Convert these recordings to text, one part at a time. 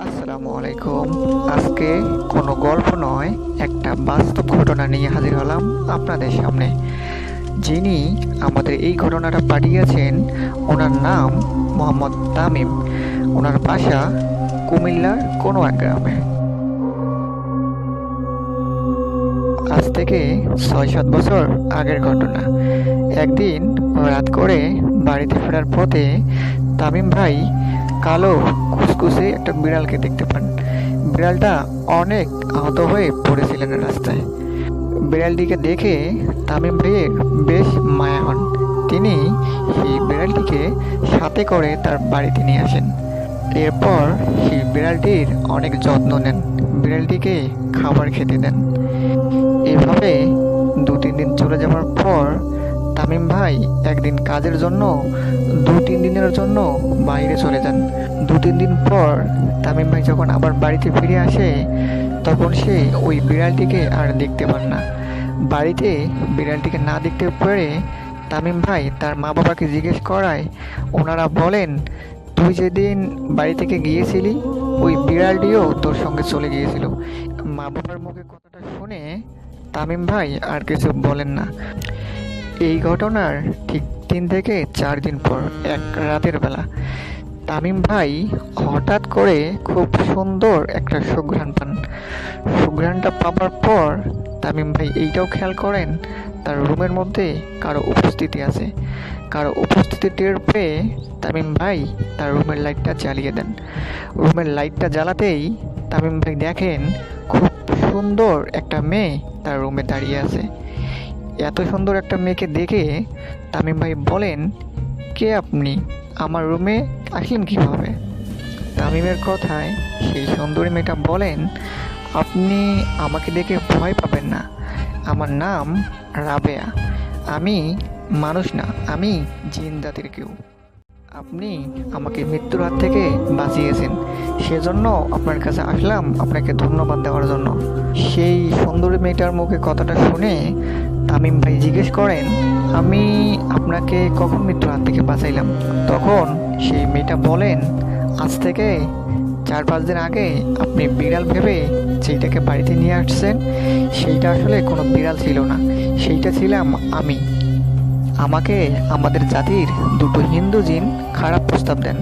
আসসালামু আলাইকুম। আজকে কোনো গল্প নয়, একটা বাস্তব ঘটনা নিয়ে হাজির হলাম আপনাদের সামনে। যিনি আমাদের এই ঘটনাটা পাঠিয়েছেন, ওনার নাম মোহাম্মদ তামিম। ওনার বাসা কুমিল্লার কোনো এক গ্রামে। আজ থেকে ৬-৭ বছর আগের ঘটনা। একদিন রাত করে বাড়িতে ফেরার পথে তামিম ভাই কালো কুচকুচে একটা বিড়ালকে দেখতে পান। বিড়ালটা অনেক আহত হয়ে পড়েছিলেন রাস্তায়। বিড়ালটিকে দেখে তামিম ভাইয়ের বেশ মায়া হন। তিনি সেই বিড়ালটিকে সাথে করে তার বাড়িতে নিয়ে আসেন। এরপর সেই বিড়ালটির অনেক যত্ন নেন, বিড়ালটিকে খাবার খেতে দেন। এভাবে ২-৩ দিন চলে যাওয়ার পর তামিম ভাই একদিন কাজের জন্য ২-৩ দিনের জন্য বাইরে চলে যান। ২-৩ দিন পর তামিম ভাই যখন আবার বাড়িতে ফিরে আসে, তখন সে ওই বিড়ালটিকে আর দেখতে পান না। বাড়িতে বিড়ালটিকে না দেখতে পেরে তামিম ভাই তার মা বাবাকে জিজ্ঞেস করায় ওনারা বলেন, তুই যেদিন বাড়ি থেকে গিয়েছিলি ওই বিড়ালটিও তোর সঙ্গে চলে গিয়েছিল। মা বাবার মুখে কথাটা শুনে তামিম ভাই আর কিছু বলেন না। এই ঘটনার ঠিক ৩ থেকে ৪ দিন পর এক রাতের বেলা তামিম ভাই হঠাৎ করে খুব সুন্দর একটা সুঘ্রাণ পান। সুঘ্রাণটা পাবার পর তামিম ভাই এইটাও খেয়াল করেন তার রুমের মধ্যে কারো উপস্থিতি আছে। কারো উপস্থিতি টের পেয়ে তামিম ভাই তার রুমের লাইটটা জ্বালিয়ে দেন। রুমের লাইটটা জ্বালাতেই তামিম ভাই দেখেন খুব সুন্দর একটা মেয়ে তার রুমে দাঁড়িয়ে আছে। এত সুন্দর একটা মেয়েকে দেখে তামিম ভাই বলেন, কে আপনি? আমার রুমে আসলেন কিভাবে? তামিমের কথায় সেই সুন্দরী মেয়েটা বলেন, আপনি আমাকে দেখে ভয় পাবেন না, আমার নাম রাবেয়া। আমি মানুষ না, আমি জিন জাতির কেউ। আপনি আমাকে মৃত্যুর হাত থেকে বাঁচিয়েছেন, সেজন্য আপনার কাছে আসলাম আপনাকে ধন্যবাদ দেওয়ার জন্য। সেই সুন্দরী মেয়েটার মুখে কথাটা শুনে তামিম ভাই জিজ্ঞেস করেন, আমি আপনাকে কখন মৃত্যুর হাত থেকে বাঁচাইলাম? তখন সেই মেয়েটা বলেন, আজ থেকে ৪-৫ দিন আগে আপনি বিড়াল ভেবে যেইটাকে বাড়িতে নিয়ে আসছেন, সেইটা আসলে কোনো বিড়াল ছিল না, সেইটা ছিলাম আমি। আমাকে আমাদের জাতির ২টো হিন্দু জিন খারাপ প্রস্তাব দেন।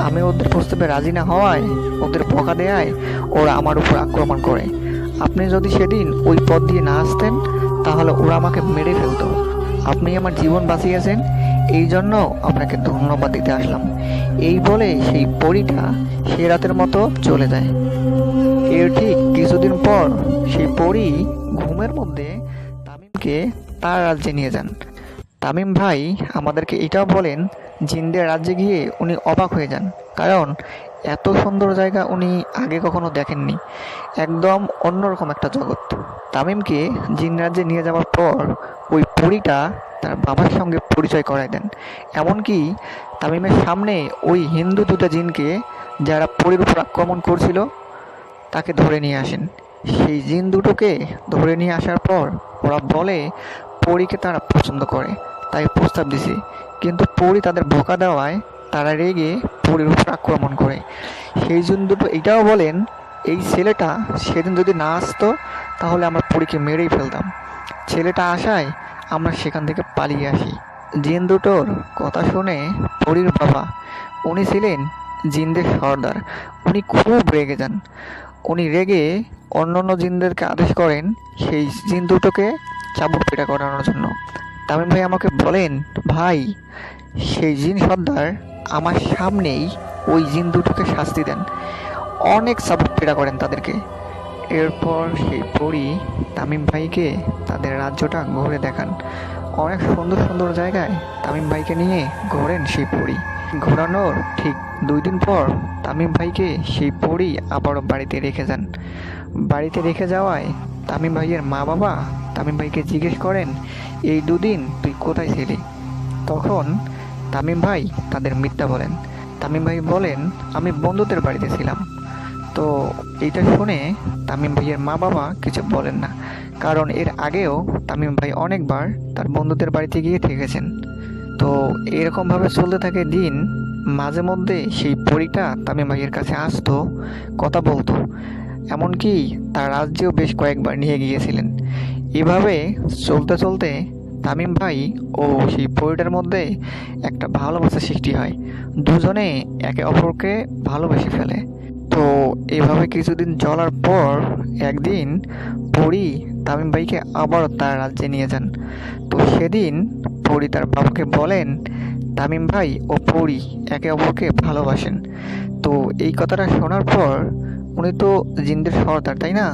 আমি ওদের প্রস্তাবে রাজি না হওয়ায়, ওদের বকা দেয়ায় ওরা আমার উপর আক্রমণ করে। আপনি যদি সেদিন ওই পথ দিয়ে না আসতেন তাহলে ওরা আমাকে মেরে ফেলতো। আপনি আমার জীবন বাঁচিয়েছেন, এই জন্য আপনাকে ধন্যবাদ দিতে আসলাম। এই বলে সেই পরীটা সে রাতের মতো চলে যায়। এর ঠিক কিছুদিন পর সেই পরী ঘুমের মধ্যে তামিমকে তার রাজ্যে নিয়ে যান। তামিম ভাই আমাদেরকে এটাও বলেন, জিনদের রাজ্যে গিয়ে উনি অবাক হয়ে যান, কারণ এত সুন্দর জায়গা উনি আগে কখনো দেখেননি। একদম অন্যরকম একটা জগৎ। তামিমকে জিন রাজ্যে নিয়ে যাওয়ার পর ওই পরীটা তার বাবার সঙ্গে পরিচয় করায় দেন। এমনকি তামিমের সামনে ওই হিন্দু ২টা জিনকে, যারা পরীর উপর আক্রমণ করছিল, তাকে ধরে নিয়ে আসেন। সেই জিন দুটোকে ধরে নিয়ে আসার পর ওরা বলে পরীকে তারা পছন্দ করে, তাই প্রস্তাব দিছে। কিন্তু পরী তাদের বকা দেওয়ায় তারা রেগে পরীর উপর আক্রমণ করে। সেই জিন দুটো এটাও বলেন, এই ছেলেটা সেদিন যদি না আসতো তাহলে আমরা পরীকে মেরেই ফেলতাম। ছেলেটা আসায় আমরা সেখান থেকে পালিয়ে আসি। জিন দুটোর কথা শুনে পরীর বাবা, উনি ছিলেন জিনদের সর্দার, উনি খুব রেগে যান। উনি রেগে অন্যান্য জিনদেরকে আদেশ করেন সেই জিন দুটোকে চাবুক পিটা করানোর জন্য। তামিম ভাই আমাকে বলেন, ভাই সেই জিন সর্দার আমার সামনেই ওই জিন দুটোকে শাস্তি দেন, অনেক চাবুক পিটা করেন তাদেরকে। এরপর সেই পরী তামিম ভাইকে তাদের রাজ্যটা ঘুরে দেখান। অনেক সুন্দর সুন্দর জায়গায় তামিম ভাইকে নিয়ে ঘোরেন সেই পরী। ঘোরানোর ঠিক ২ দিন পর তামিম ভাইকে সেই পরী আবারও বাড়িতে রেখে যান। বাড়িতে রেখে যাওয়ায় তামিম ভাইয়ের মা বাবা তামিম ভাইকে জিজ্ঞেস করেন, এই ২ দিন তুই কোথায় ছিলি? তখন তামিম ভাই তাদের মিথ্যা বলেন। তামিম ভাই বলেন, আমি বন্ধুদের বাড়িতে ছিলাম। তো এইটা শুনে তামিম ভাইয়ের মা বাবা কিছু বলেন না, কারণ এর আগেও তামিম ভাই অনেকবার তার বন্ধুদের বাড়িতে গিয়ে থেকেছেন। তো এরকমভাবে চলতে থাকে দিন। মাঝে মধ্যে সেই পরীটা তামিম ভাইয়ের কাছে আসতো, কথা বলতো, এমনকি তার রাজ্যেও বেশ কয়েকবার নিয়ে গিয়েছিলেন। এভাবে চলতে চলতে তামিম ভাই ও সেই পরীটার মধ্যে একটা ভালোবাসা সৃষ্টি হয়। দুজনে একে অপরকে ভালোবেসে ফেলে। তো এভাবে কিছুদিন চলার পর একদিন পরী তামিম ভাইকে আবার তার রাজ্যে নিয়ে যান। তো সেদিন পরী তার বাবাকে বলেন তামিম ভাই ও পরী একে অপরকে ভালোবাসেন। তো এই কথাটা শোনার পর উনি তো জিনদের সর্দার, তাই না?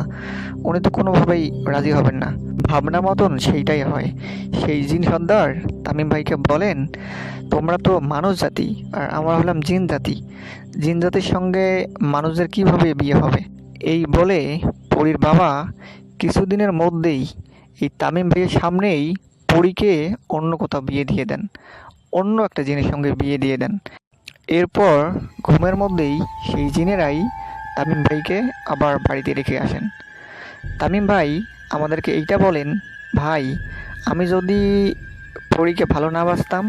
উনি তো কোনোভাবেই রাজি হবেন না। ভাবনা মতন সেইটাই হয়। সেই জিন সর্দার তামিম ভাইকে বলেন, তোমরা তো মানুষ জাতি আর আমরা হলাম জিন জাতি, জিন জাতির সঙ্গে মানুষদের কিভাবে বিয়ে হবে? এই বলে পরীর বাবা কিছুদিনের মধ্যেই এই তামিম ভাইয়ের সামনেই পরীকে অন্য কোথাও বিয়ে দিয়ে দেন, অন্য একটা জিনের সঙ্গে বিয়ে দিয়ে দেন। এরপর ঘুমের মধ্যেই সেই জিনেরাই তামিম ভাইকে আবার বাড়িতে রেখে আসেন। তামিম ভাই আমাদেরকে এইটা বলেন, ভাই আমি যদি পরীকে ভালো না বাসতাম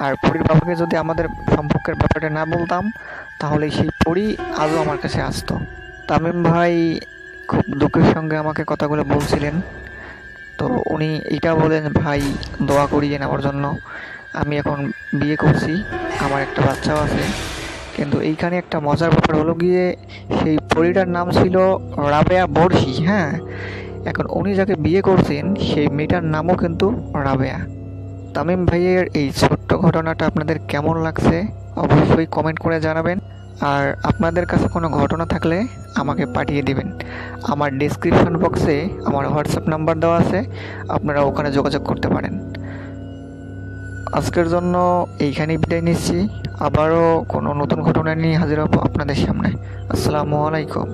আর পরীর বাবাকে যদি আমাদের সম্পর্কের ব্যাপারটা না বলতাম, তাহলে সেই পরী আজও আমার কাছে আসতো। তামিম ভাই খুব দুঃখের সঙ্গে আমাকে কথাগুলো বলছিলেন। তো উনি এটা বলেন, ভাই দোয়া করিয়েন আমার জন্য, আমি এখন বিয়ে করছি, আমার একটা বাচ্চাও আছে। কিন্তু এইখানে একটা মজার ব্যাপার হলো গিয়ে, সেই পরীটার নাম ছিল রাবেয়া বর্ষি। হ্যাঁ, এখন উনি যাকে বিয়ে করছেন সেই মেয়েটার নামও কিন্তু রাবেয়া। তামিম ভাইয়ের এই ছোট্ট ঘটনাটা আপনাদের কেমন লাগছে অবশ্যই কমেন্ট করে জানাবেন। আর আপনাদের কাছে কোনো ঘটনা থাকলে আমাকে পাঠিয়ে দিবেন। আমার ডেসক্রিপশন বক্সে আমার হোয়াটসঅ্যাপ নাম্বার দেওয়া আছে, আপনারা ওখানে যোগাযোগ করতে পারেন। আজকের জন্য এইখানেই বিদায় নিচ্ছি। আবারও কোনো নতুন ঘটনা নিয়ে হাজির হব আপনাদের সামনে। আসসালামু আলাইকুম।